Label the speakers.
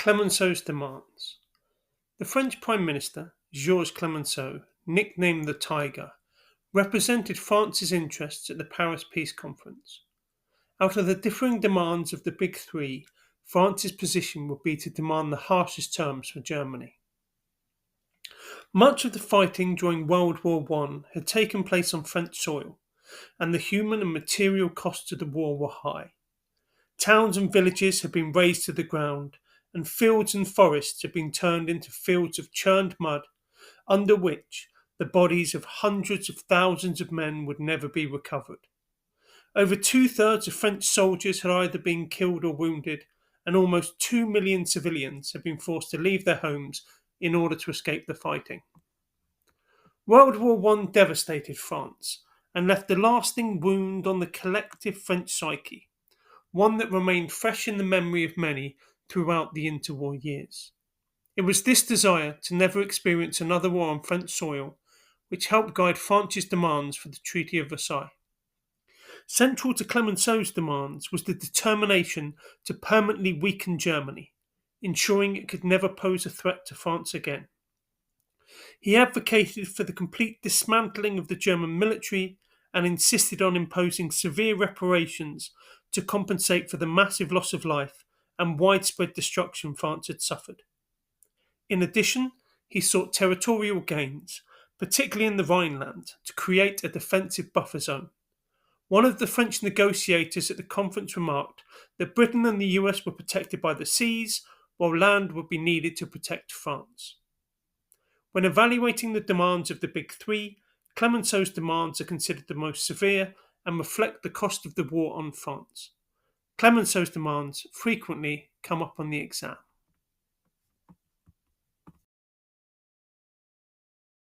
Speaker 1: Clemenceau's demands. The French Prime Minister, Georges Clemenceau, nicknamed the Tiger, represented France's interests at the Paris Peace Conference. Out of the differing demands of the Big Three, France's position would be to demand the harshest terms for Germany. Much of the fighting during World War I had taken place on French soil, and the human and material costs of the war were high. Towns and villages had been razed to the ground, and fields and forests had been turned into fields of churned mud, under which the bodies of hundreds of thousands of men would never be recovered. Over two-thirds of French soldiers had either been killed or wounded, and almost 2 million civilians had been forced to leave their homes in order to escape the fighting. World War I devastated France and left a lasting wound on the collective French psyche, one that remained fresh in the memory of many throughout the interwar years. It was this desire to never experience another war on French soil which helped guide France's demands for the Treaty of Versailles. Central to Clemenceau's demands was the determination to permanently weaken Germany, ensuring it could never pose a threat to France again. He advocated for the complete dismantling of the German military and insisted on imposing severe reparations to compensate for the massive loss of life and widespread destruction France had suffered. In addition, he sought territorial gains, particularly in the Rhineland, to create a defensive buffer zone. One of the French negotiators at the conference remarked that Britain and the US were protected by the seas, while land would be needed to protect France. When evaluating the demands of the Big Three, Clemenceau's demands are considered the most severe and reflect the cost of the war on France. Clemenceau's demands frequently come up on the exam.